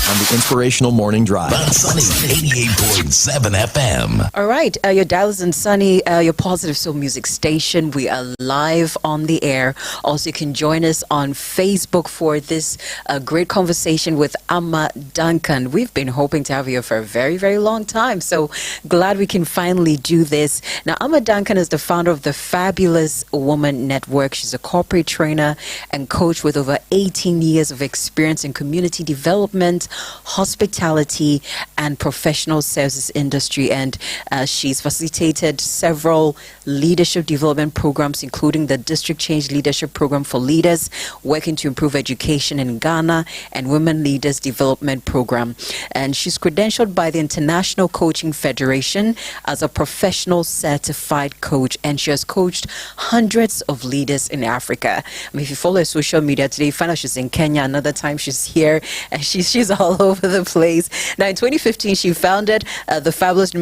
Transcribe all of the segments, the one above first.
on the Inspirational Morning Drive. On Sunny 88.7 FM. All right, your dial is in Sunny, your positive soul music station. We are live on the air. Also, you can join us on Facebook for this great conversation with AMA DUNCAN. We've been hoping to have you for a very, very long time. So glad we can finally do this. Now, AMA DUNCAN is the founder of the Fabulous Woman Network. She's a corporate trainer and coach with over 18 years of experience in community development, hospitality, and professional services industry. And she's facilitated several leadership development programs, including the District Change Leadership Program for Leaders, working to improve education in Ghana, and Women Leaders Development Program. And she's credentialed by the International Coaching Federation as a professional certified coach, and she has coached hundreds of leaders in Africa. I mean, if you follow her social media today, you find out she's in Kenya, another time she's here, and she's all over the place. Now, in 2015, she founded the Fabulous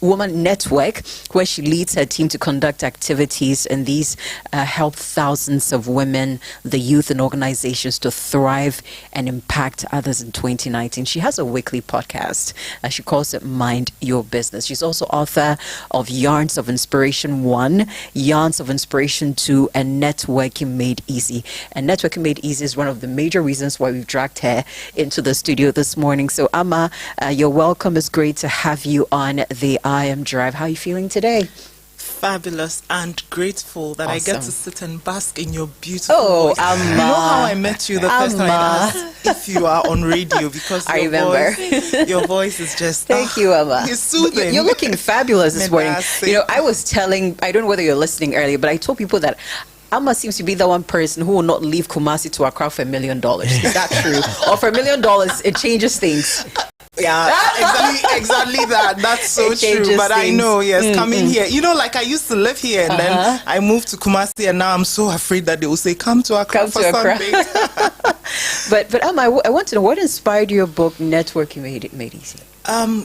Woman Network, where she leads her team to conduct activities, and these help thousands of women, the youth, and organizations to thrive and impact others in 2019. She has a weekly podcast. She calls it Mind Your Business. She's also author of Yarns of Inspiration 1, Yarns of Inspiration 2, and Networking Made Easy. And Networking Made Easy is one of the major reasons why we've dragged her into the studio this morning. So, Ama, you're welcome. It's great to have you on the iMDRIVE. How are you feeling today? Fabulous and grateful that I get to sit and bask in your beautiful voice. Ama. You know how I met you the first time I asked if you are on radio, because your voice is just thank you, Ama. It's soothing. You're looking fabulous this morning. You know, I don't know whether you're listening earlier, but I told people that Ama seems to be the one person who will not leave Kumasi to Accra for $1 million. Is that true? Or for $1 million, it changes things. Yeah, exactly that. That's so true. But I know, coming here. You know, like I used to live here, and then I moved to Kumasi, and now I'm so afraid that they will say, come to Accra for something. But I want to know, what inspired your book, Networking Made Easy?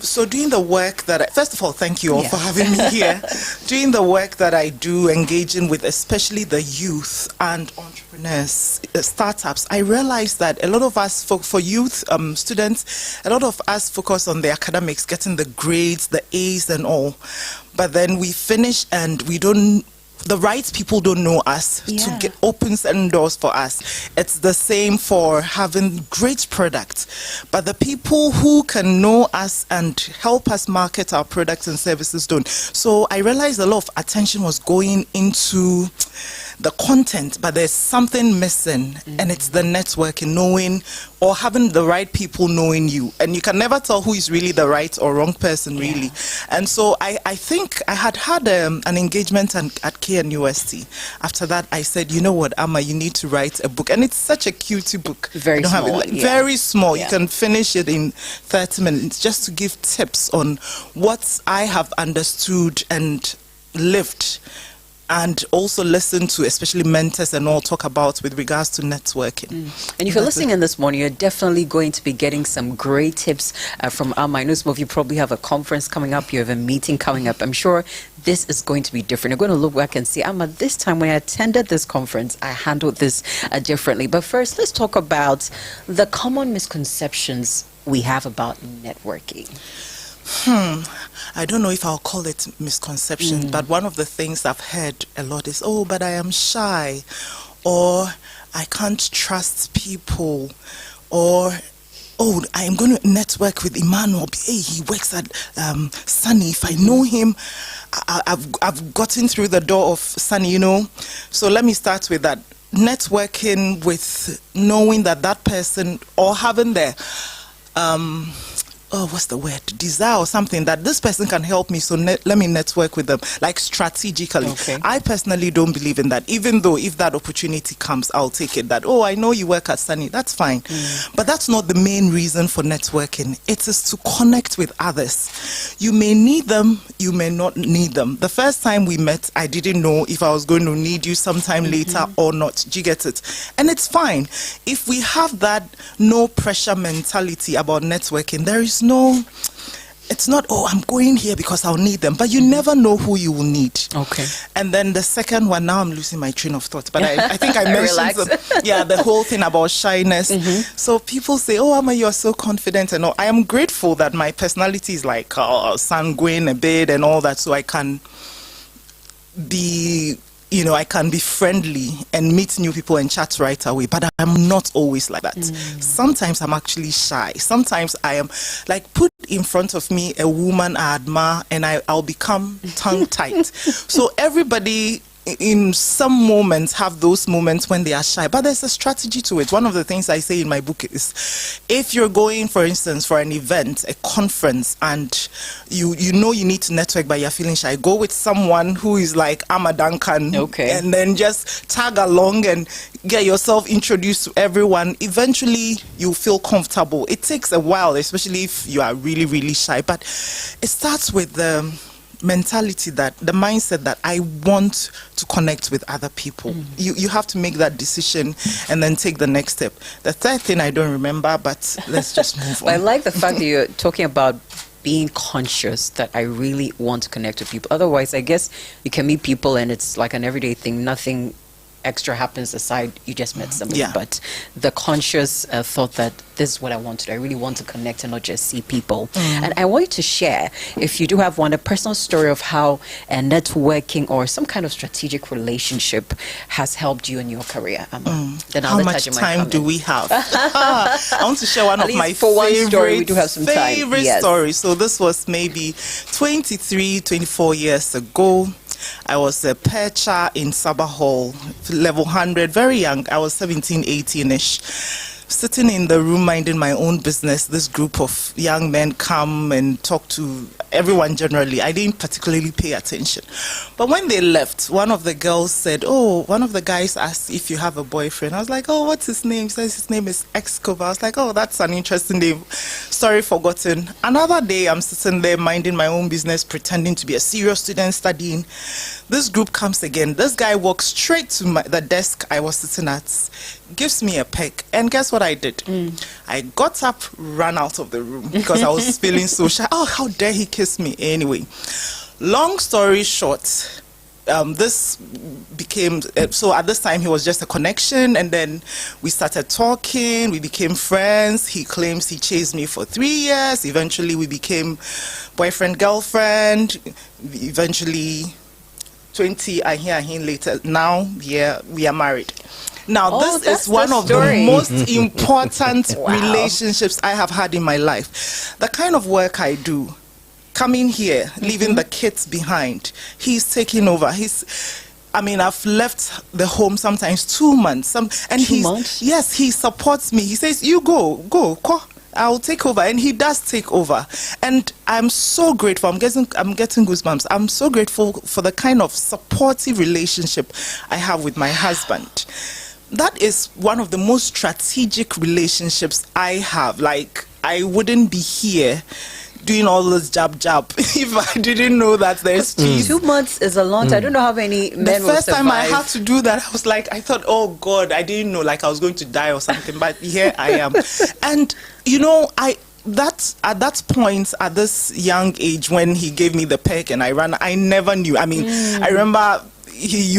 So doing the work that first of all, thank you all for having me here. Doing the work that I do, engaging with especially the youth and entrepreneurs, startups, I realized that a lot of us, for youth students, a lot of us focus on the academics, getting the grades, the A's and all. But then we finish and the right people don't know us to get open certain doors for us. It's the same for having great products, but the people who can know us and help us market our products and services don't. So I realized a lot of attention was going into the content, but there's something missing, and it's the networking, knowing or having the right people knowing you. And you can never tell who is really the right or wrong person, really. And so I think I had an engagement at KNUST. After that, I said, you know what, Ama, you need to write a book. And it's such a cutie book. Very small. Very small. You can finish it in 30 minutes, just to give tips on what I have understood and lived, and also listen to especially mentors and all talk about with regards to networking. And if you're listening in this morning, you're definitely going to be getting some great tips from Ama. I know some of you probably have a conference coming up, you have a meeting coming up. I'm sure this is going to be different. You're going to look back and say, Ama, this time when I attended this conference, I handled this differently. But first, let's talk about the common misconceptions we have about networking. I don't know if I'll call it misconception, but one of the things I've heard a lot is, oh, but I am shy, or I can't trust people, or, oh, I am going to network with Emmanuel. Hey, he works at Sunny. If I know him, I've gotten through the door of Sunny, you know. So let me start with that. Networking with knowing that person, or having their what's the word? Desire or something, that this person can help me, so let me network with them, like strategically. Okay. I personally don't believe in that, even though if that opportunity comes, I'll take it. That, oh, I know you work at Sunny, that's fine. But that's not the main reason for networking. It is to connect with others. You may need them, you may not need them. The first time we met, I didn't know if I was going to need you sometime later or not. Do you get it? And it's fine. If we have that no pressure mentality about networking, there is no it's not, oh, I'm going here because I'll need them, but you never know who you will need. Okay. And then the second one, now I'm losing my train of thought, but I think I mentioned the whole thing about shyness. So people say, oh, Amma, you're so confident and all. I am grateful that my personality is like sanguine a bit and all that, so I can be, I can be friendly and meet new people and chat right away, but I'm not always like that. Sometimes I'm actually shy. Sometimes I am like, put in front of me a woman I admire and I'll become tongue-tied. So everybody in some moments have those moments when they are shy, but there's a strategy to it. One of the things I say in my book is, if you're going, for instance, for an event, a conference, and you know you need to network but you're feeling shy, go with someone who is like AMA DUNCAN, and then just tag along and get yourself introduced to everyone. Eventually you'll feel comfortable. It takes a while, especially if you are really, really shy, but it starts with the mentality, that the mindset that I want to connect with other people. You have to make that decision and then take the next step. The third thing I don't remember, but let's just move on. I like the fact that you're talking about being conscious that I really want to connect with people. Otherwise, I guess you can meet people and it's like an everyday thing. Nothing extra happens aside you just met somebody. But the conscious thought that this is what I want to do. I really want to connect and not just see people. And I want you to share, if you do have one, a personal story of how a networking or some kind of strategic relationship has helped you in your career. Then how much time do we have? I want to share one of my favorite stories. So this was maybe 24 years ago. I was a percher in Sabah Hall, level 100, very young. I was 17, 18-ish. Sitting in the room minding my own business, this group of young men come and talk to everyone generally. I didn't particularly pay attention. But when they left, one of the girls said, oh, one of the guys asked if you have a boyfriend. I was like, oh, what's his name? He says his name is Excova. I was like, oh, that's an interesting name. Sorry, forgotten. Another day, I'm sitting there minding my own business, pretending to be a serious student studying. This group comes again. This guy walks straight to the desk I was sitting at, gives me a peck, and guess what I did? I got up, ran out of the room because I was feeling so shy. Oh, how dare he kiss me? Anyway, long story short, this became, so at this time he was just a connection, and then we started talking, we became friends. He claims he chased me for 3 years. Eventually we became boyfriend, girlfriend. Eventually 20 I hear him later. Now we are married. Now, this is one of the most important relationships I have had in my life. The kind of work I do, coming here, leaving the kids behind, he's taking over. I've left the home sometimes 2 months. Yes, he supports me. He says, you go, I'll take over, and he does take over. And I'm so grateful. I'm getting goosebumps. I'm so grateful for the kind of supportive relationship I have with my husband. That is one of the most strategic relationships I have. Like, I wouldn't be here doing all this jab if I didn't know that there's peace. 2 months is a long time. I don't know how many men will survive. The first time I had to do that, I was like, I thought, oh God, I didn't know, like I was going to die or something, but here I am. And at that point, at this young age, when he gave me the peck and I ran, I never knew. I remember he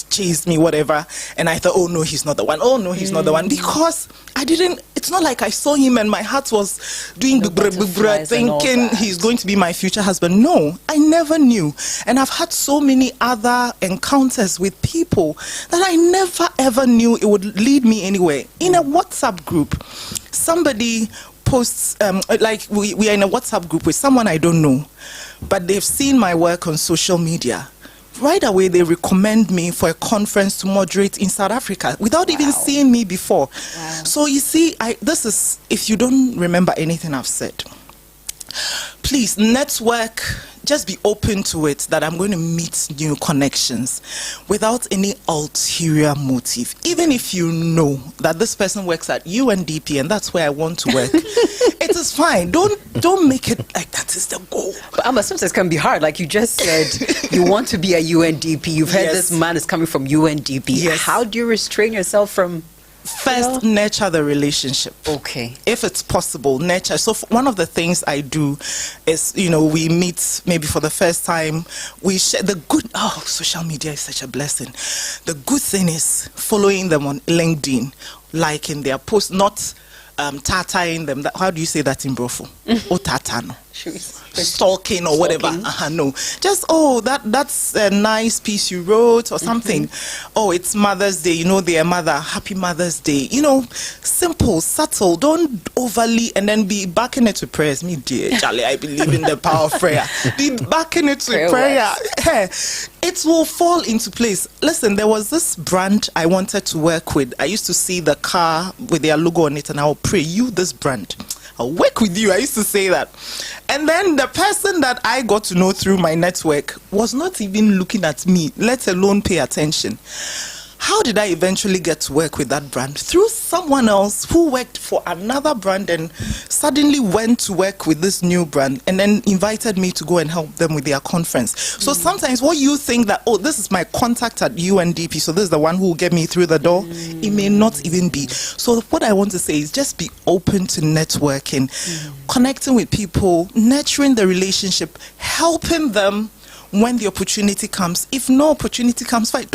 chased me, whatever, and I thought, oh no, he's not the one. Oh no, he's not the one, because it's not like I saw him and my heart was doing thinking he's going to be my future husband. No, I never knew. And I've had so many other encounters with people that I never ever knew it would lead me anywhere. In a WhatsApp group, somebody posts, we are in a WhatsApp group with someone I don't know, but they've seen my work on social media. Right away, they recommend me for a conference to moderate in South Africa without even seeing me before. So you see, this is, if you don't remember anything I've said, please network. Just be open to it, that I'm going to meet new connections without any ulterior motive. Even if you know that this person works at UNDP and that's where I want to work, it is fine. Don't make it like that is the goal. But Amma, sometimes it can be hard. Like you just said, you want to be a UNDP. You've heard this man is coming from UNDP. How do you restrain yourself from First, nurture the relationship. Okay. If it's possible, nurture. So one of the things I do is, we meet maybe for the first time. We share the good. Oh, social media is such a blessing. The good thing is following them on LinkedIn, liking their posts, not tataing them. How do you say that in Brofo? Oh, tatano. Stalking or whatever. No, just that's a nice piece you wrote or something. Oh, it's Mother's Day, their mother, happy Mother's Day. Simple, subtle, don't overly and then be backing it to prayers. Me dear Charlie, I believe in the power of prayer. Be backing it to prayer. It will fall into place. Listen, there was this brand I wanted to work with. I used to see the car with their logo on it and I'll pray, you this brand, I'll work with you. I used to say that. And then the person that I got to know through my network was not even looking at me, let alone pay attention. How did I eventually get to work with that brand? Through someone else who worked for another brand and suddenly went to work with this new brand and then invited me to go and help them with their conference. So sometimes what you think that, this is my contact at UNDP, so this is the one who will get me through the door, it may not even be. So what I want to say is just be open to networking, connecting with people, nurturing the relationship, helping them when the opportunity comes. If no opportunity comes, fine.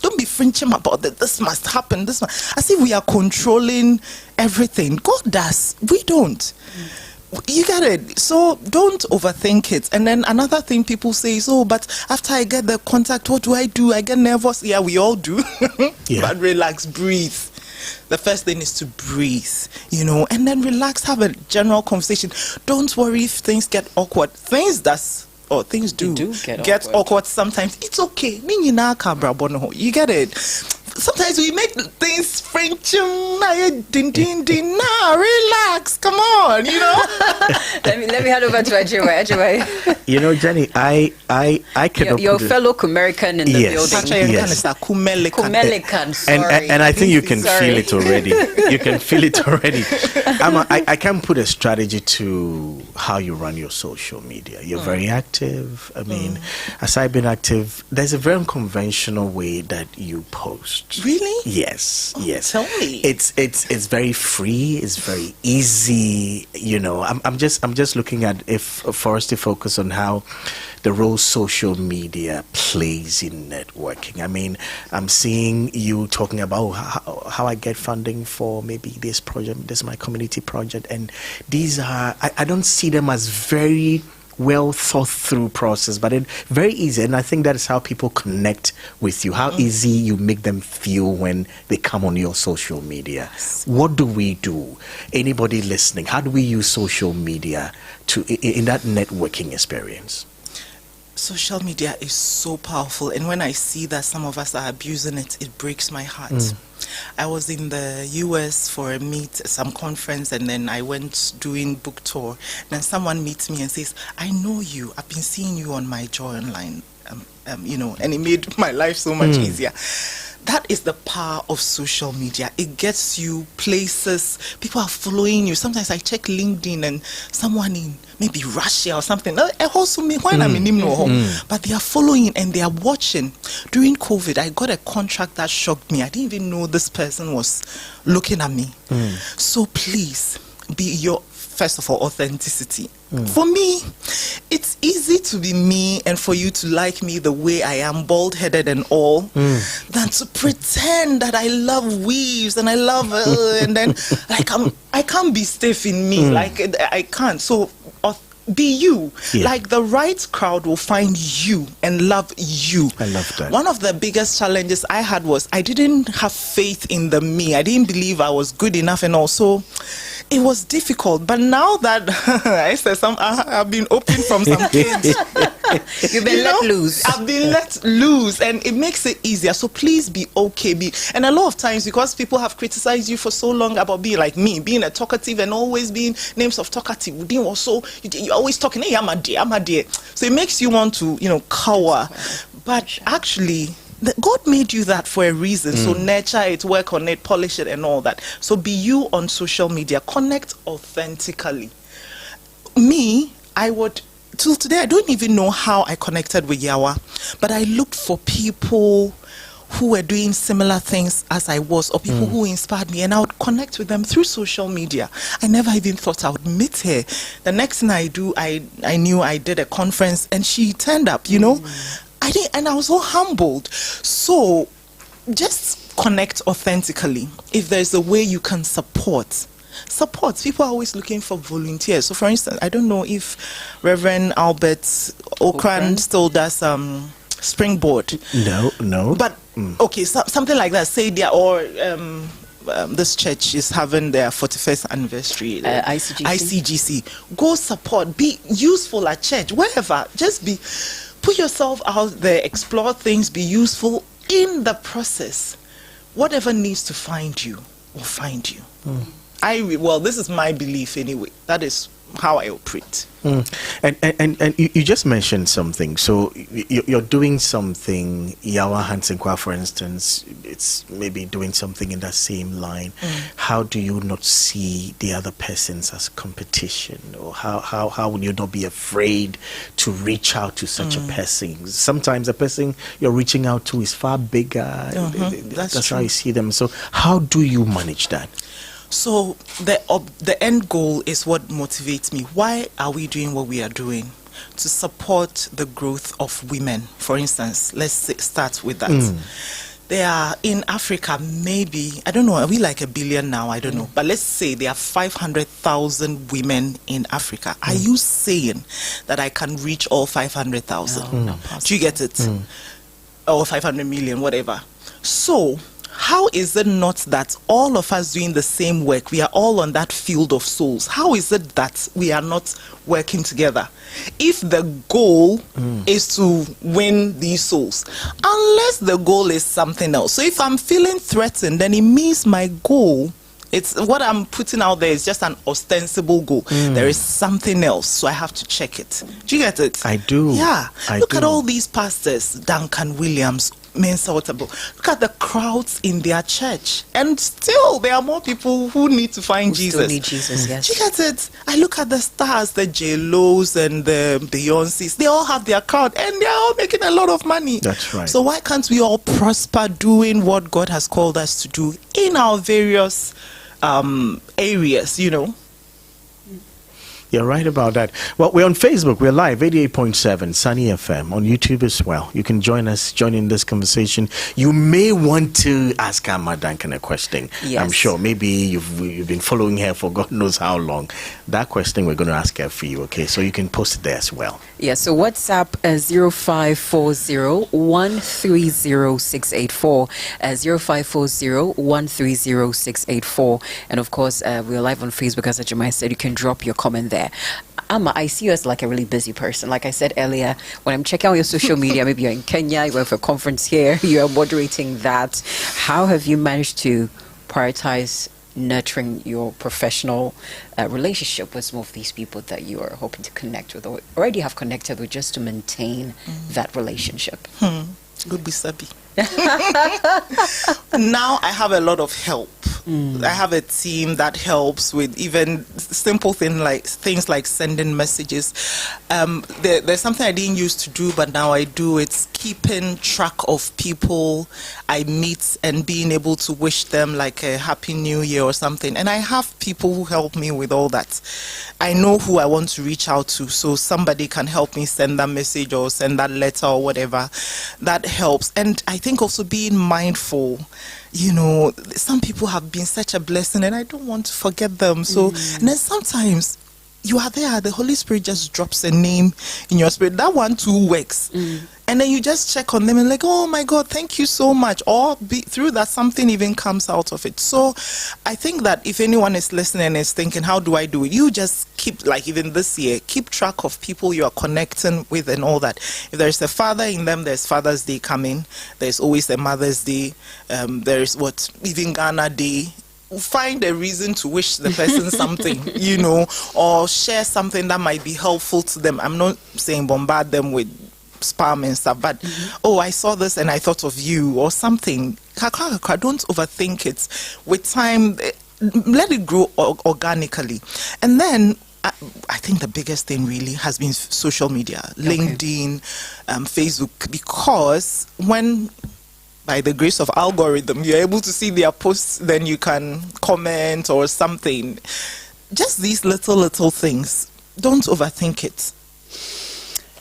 Don't be flinching about that. This must happen. This must. As if we are controlling everything. God does. We don't. You get it. So don't overthink it. And then another thing people say is, but after I get the contact, what do? I get nervous. Yeah, we all do. But relax, breathe. The first thing is to breathe, and then relax, have a general conversation. Don't worry if things get awkward. Things do get awkward sometimes. It's okay. You get it. Sometimes we make things French. Relax. Come on, let me hand over to Ajay. Jenny, I cannot. Your fellow American in the building. Yes. Kumelikan, sorry. And I think you can feel it already. You can feel it already. I can put a strategy to how you run your social media. You're very active. I mean, as I've been active, there's a very unconventional way that you post. Really? Yes. Tell me. It's very free. It's very easy. I'm just looking at for us to focus on how the role social media plays in networking. I mean, I'm seeing you talking about how I get funding for maybe this project. This is my community project, and these are I don't see them as very well thought through process, but very easy. And I think that is how people connect with you, how easy you make them feel when they come on your social media. What do we do? Anybody listening, how do we use social media in that networking experience? Social media is so powerful, and when I see that some of us are abusing it, it breaks my heart. I was in the US for some conference, and then I went doing book tour. Then someone meets me and says, I know you, I've been seeing you on my Joy Online, and it made my life so much easier. That is the power of social media. It gets you places. People are following you. Sometimes I check LinkedIn and someone in maybe Russia or something. But they are following and they are watching. During COVID, I got a contract that shocked me. I didn't even know this person was looking at me. So please, be your, first of all, authenticity. For me, it's easy to be me and for you to like me the way I am, bald-headed and all, than to pretend that I love weaves and I love and then I can't be stiff in me, like I can't. So be you. Like the right crowd will find you and love you. I love that. One of the biggest challenges I had was I didn't have faith in the me. I didn't believe I was good enough, and also it was difficult. But now that I said I've been open from some kids. You've been let loose. I've been let loose, and it makes it easier. So please be okay. And a lot of times, because people have criticized you for so long about being like me, being a talkative and always being names of talkative, also you're always talking, hey, I'm a dear. So it makes you want to, cower. But actually, God made you that for a reason. So nurture it, work on it, polish it, and all that. So be you on social media. Connect authentically. Me, till today, I don't even know how I connected with Yawa, but I looked for people who were doing similar things as I was, or people who inspired me, and I would connect with them through social media. I never even thought I would meet her. The next thing I do, I knew I did a conference and she turned up, you know. And I was so humbled. So just connect authentically. If there's a way you can support. People are always looking for volunteers. So for instance, I don't know if Reverend Albert Okran still does Springboard. No. But okay, something like that. Say there, or this church is having their 41st anniversary. ICGC. Go support. Be useful at church. Wherever. Just put yourself out there. Explore things. Be useful in the process. Whatever needs to find you will find you. Well, this is my belief anyway. That is how I operate. And you just mentioned something. So you're doing something, Yawa Hansenkwa, for instance, it's maybe doing something in that same line. How do you not see the other persons as competition? Or how would you not be afraid to reach out to such a person? Sometimes the person you're reaching out to is far bigger. That's how you see them. So how do you manage that? So the end goal is what motivates me. Why are we doing what we are doing? To support the growth of women. For instance, let's start with that. There are in Africa, maybe, I don't know, are we like 1 billion now? I don't know. But let's say there are 500,000 women in Africa. Are you saying that I can reach all 500,000? No, do you get it? Or 500 million, whatever. So how is it not that all of us doing the same work, we are all on that field of souls? How is it that we are not working together? If the goal is to win these souls, unless the goal is something else. So if I'm feeling threatened, then it means my goal, it's what I'm putting out there is just an ostensible goal. There is something else, so I have to check it. Do you get it? I do. Yeah. Look at all these pastors, Duncan Williams, look at the crowds in their church, and still there are more people who need to find Jesus. Still need Jesus, yes. Do you get it? I look at the stars, the J-Lo's and the Beyoncé's. They all have their crowd, and they are all making a lot of money. That's right. So why can't we all prosper doing what God has called us to do in our various areas? You know. You're right about that. Well, we're on Facebook. We're live, 88.7 Sunny FM, on YouTube as well. You can join in this conversation. You may want to ask AMA Duncan a question. Yes. I'm sure maybe you've been following her for God knows how long. That question we're going to ask her for you, okay? So you can post it there as well. Yeah, so WhatsApp 0540-130-684, 0540-130-684. And of course, we're live on Facebook, as Ajimai said. You can drop your comment there. Amma, I see you as like a really busy person. Like I said earlier, when I'm checking out your social media, maybe you're in Kenya, you went for a conference here, you're moderating that. How have you managed to prioritize nurturing your professional relationship with some of these people that you are hoping to connect with or already have connected with, just to maintain that relationship? Good be sabi. Now I have a lot of help. I have a team that helps with even simple things like sending messages. There's something I didn't used to do, but now I do. It's keeping track of people I meet and being able to wish them like a happy new year or something. And I have people who help me with all that. I know who I want to reach out to, so somebody can help me send that message or send that letter or whatever. That helps. And I think also being mindful. You know, some people have been such a blessing and I don't want to forget them. So, and then sometimes you are there, the Holy Spirit just drops a name in your spirit. That one too works. And then you just check on them and like, oh my God, thank you so much. Or through that, something even comes out of it. So I think that if anyone is listening and is thinking, how do I do it? You just keep, like even this year, keep track of people you are connecting with and all that. If there's a father in them, there's Father's Day coming. There's always a Mother's Day. There's even Ghana Day. Find a reason to wish the person something, you know, or share something that might be helpful to them. I'm not saying bombard them with spam and stuff, but oh, I saw this and I thought of you or something. Don't overthink it. With time, let it grow organically. And then I think the biggest thing really has been social media, LinkedIn, Facebook, because when by the grace of algorithm, you're able to see their posts, then you can comment or something. Just these little things. Don't overthink it.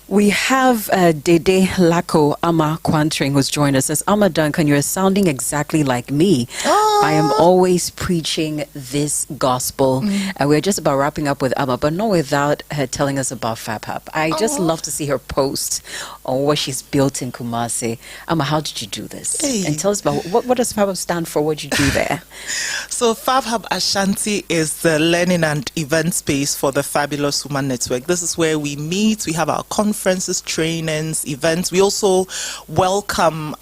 We have Dede Lako Ama Quantring who's joined us. Says, AMA Duncan, you're sounding exactly like me. I am always preaching this gospel. We're just about wrapping up with Ama, but not without her telling us about Fab Hub. I just love to see her post on what she's built in Kumasi. Ama, how did you do this? Hey. And tell us about what does Fab Hub stand for? What did you do there? So Fab Hub Ashanti is the learning and event space for the Fabulous Woman Network. This is where we meet. We have our conferences, trainings, events. We also welcome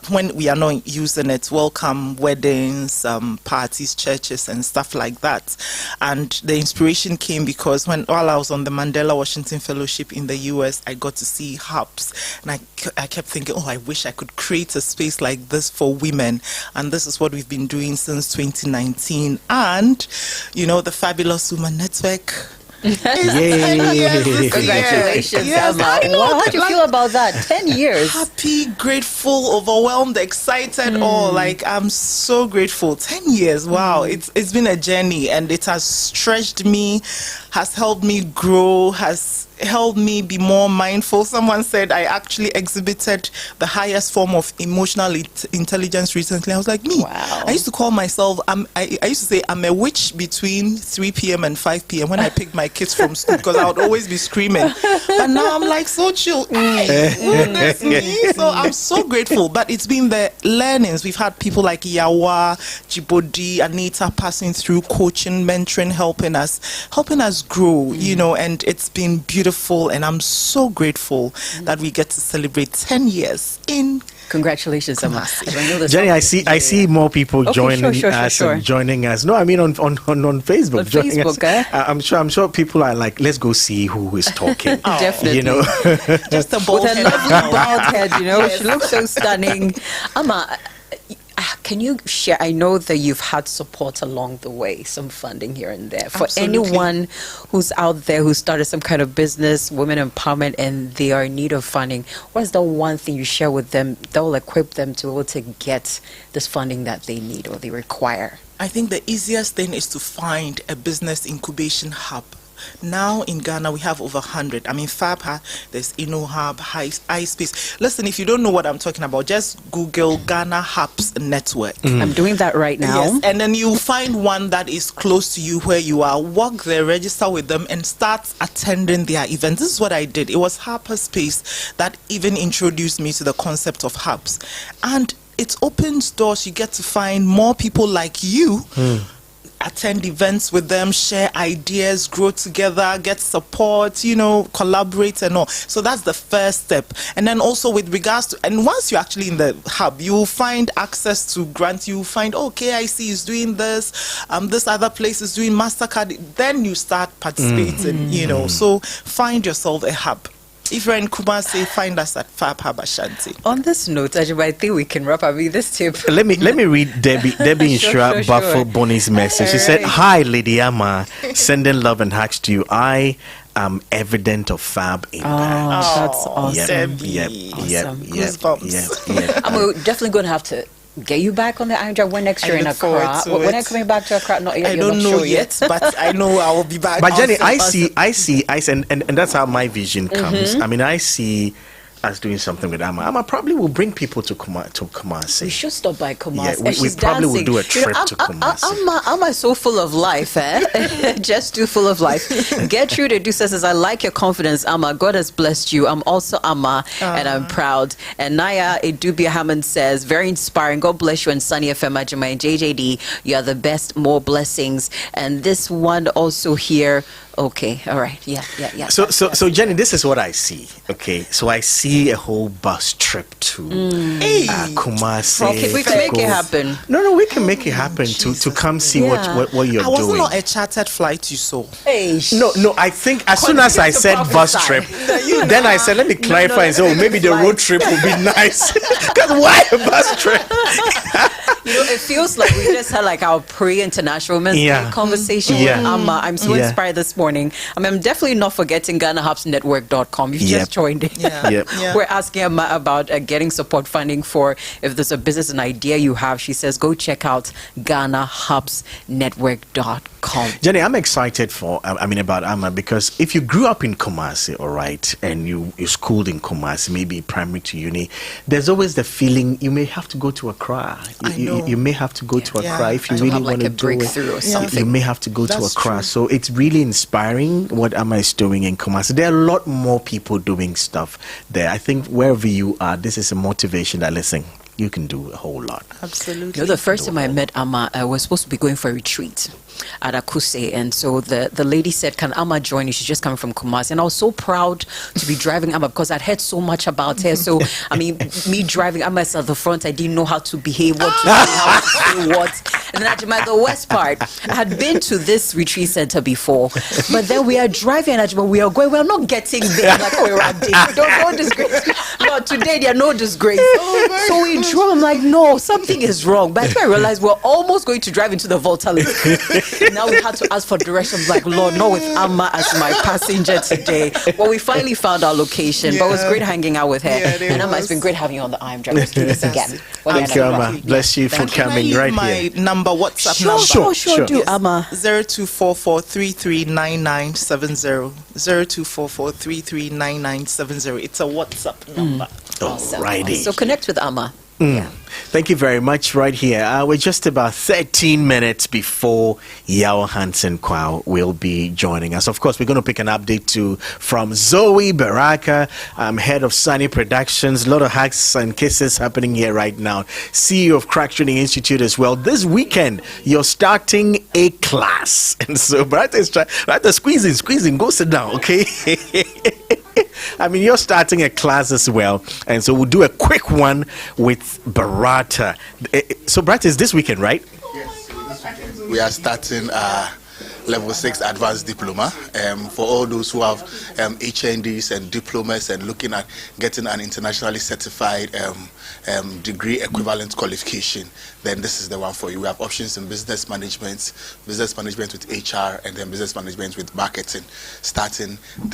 when we are not using it, welcome weddings, parties, churches, and stuff like that. And the inspiration came because while I was on the Mandela Washington Fellowship in the US, I got to see hubs. And I kept thinking, I wish I could create a space like this for women. And this is what we've been doing since 2019. And, the Fabulous Woman Network. Congratulations, Yes, Ama. I know, How do you feel about that? 10 years. Happy, grateful, overwhelmed, excited, I'm so grateful. 10 years, wow. It's been a journey, and it has stretched me, has helped me grow, has helped me be more mindful. Someone said I actually exhibited the highest form of emotional intelligence recently. I was like, me. Wow. I used to call myself, I used to say I'm a witch between 3 p.m. and 5 p.m. when I picked my kids from school, because I would always be screaming. But now I'm like so chill. Goodness me. So I'm so grateful. But it's been the learnings. We've had people like Yawa, JJD, Anita passing through, coaching, mentoring, helping us grow, and it's been beautiful, and I'm so grateful that we get to celebrate 10 years in Congratulations, Ama. Jenny, I see more people joining us. Joining us. No, I mean on Facebook. On Facebook, us. I'm sure people are like, let's go see who is talking. Definitely. Just a bald with head. a lovely bald head, She looks so stunning. Ama, can you share? I know that you've had support along the way, some funding here and there. For Absolutely. anyone who's out there who started some kind of business, women empowerment, and they are in need of funding, what is the one thing you share with them that will equip them to be able to get this funding that they need or they require? I think the easiest thing is to find a business incubation hub. Now in Ghana, we have over 100. I mean, Fab Hub, there's InnoHub, iSpace. Listen, if you don't know what I'm talking about, just Google Ghana Hubs Network. I'm doing that right now. Yes, and then you'll find one that is close to you where you are. Walk there, register with them, and start attending their events. This is what I did. It was Hyperspace that even introduced me to the concept of hubs. And it opens doors. You get to find more people like you. Attend events with them, share ideas, grow together, get support, collaborate and all. So that's the first step. And then also with regards to, and once you're actually in the hub, you will find access to grants. You will find, KIC is doing this, this other place is doing MasterCard. Then you start participating, So find yourself a hub. If you're in Kumasi, find us at Fab Hub Ashanti. On this note, Ajib, I think we can wrap up with this tip. Let me read Debbie Inshra Buffalo Bonnie's message. She said, "Hi, Lady Ama, sending love and hugs to you. I am evident of Fab impact." That's awesome. Yep. I'm definitely going to have to get you back on the iMDRIVE. When next year in Accra? When are you coming back to Accra? Not yet. I don't know yet, but I know I will be back. But Jenny, I see, and that's how my vision comes. I mean, I see us doing something with Ama. Ama probably will bring people to Kumasi. We should stop by Kumasi. Yeah, we probably will do a trip to Kumasi. Ama is so full of life, just too full of life. Gertrude Edu says, I like your confidence, Ama. God has blessed you. I'm also Ama, and I'm proud. And Naya Edubia Hammond says, very inspiring. God bless you and Sunny FM, AGYEMANG and JJD. You are the best. More blessings. And this one also here. Okay, all right, yeah. So Jenny, this is what I see. Okay, so I see a whole bus trip to Kumasi. Okay, we can make it happen. No, we can make it happen to come see what you're doing. I wasn't on a chartered flight you saw. Hey, No, I think as soon as I said bus trip, then I said let me clarify and say, maybe the road trip would be nice. Because why a bus trip? it feels like we just had like our pre-International Women's Day conversation with Amma. I'm so inspired this morning. I mean, I'm definitely not forgetting GhanaHubsNetwork.com. You've just joined it. We're asking Amma about getting support funding for if there's a business, an idea you have. She says, go check out GhanaHubsNetwork.com. Jenny, I'm excited about Amma, because if you grew up in Kumasi, all right, and you schooled in Kumasi, maybe primary to uni, there's always the feeling you may have to go to Accra. You may have to go to Accra if you really want to do it. Or something. You may have to go to Accra. So it's really inspiring what Amma is doing in Kumasi. There are a lot more people doing stuff there. I think wherever you are, this is a motivation that, listen, you can do a whole lot. Absolutely. You know, the first time I met Amma, I was supposed to be going for a retreat at Akuse, and so the lady said, can Amma join you? She's just coming from Kumasi. And I was so proud to be driving Amma because I'd heard so much about her. So I mean, me driving Amma at the front, I didn't know how to behave, what to say, how to say what. And then Ajima, the worst part, I had been to this retreat center before, but then we are driving and Ajima, we are going, we're not getting there. I'm like, oh, we're at don't disgrace. No, today there are no disgrace. So we drove. I'm like, no, something is wrong. But I realized we're almost going to drive into the Volta Lake. Now we had to ask for directions. Like, Lord, not with Amma as my passenger today. Well, we finally found our location, but it was great hanging out with her. And Amma, it's been great having you on the iMDRIVE. Let's do this again. Thank you, Amma. Bless you for coming right here. My number, WhatsApp number. Sure, do, Amma. 0244339970. 0244339970. It's a WhatsApp number. Alrighty. So connect with Amma. Thank you very much. Right here, we're just about 13 minutes before Yao Hansen Kwao will be joining us. Of course, we're going to pick an update from Zoe Baraka, head of Sunny Productions. A lot of hugs and kisses happening here right now. CEO of Crack Training Institute as well. This weekend, you're starting a class, and so Baraka is squeezing. Go sit down, okay? I mean, you're starting a class as well, and so we'll do a quick one with Barata. So Barata is this weekend, right? Yes, this weekend. We are starting level 6 advanced diploma for all those who have HNDs and diplomas and looking at getting an internationally certified degree equivalent qualification. Then this is the one for you. We have options in business management with HR, and then business management with marketing starting this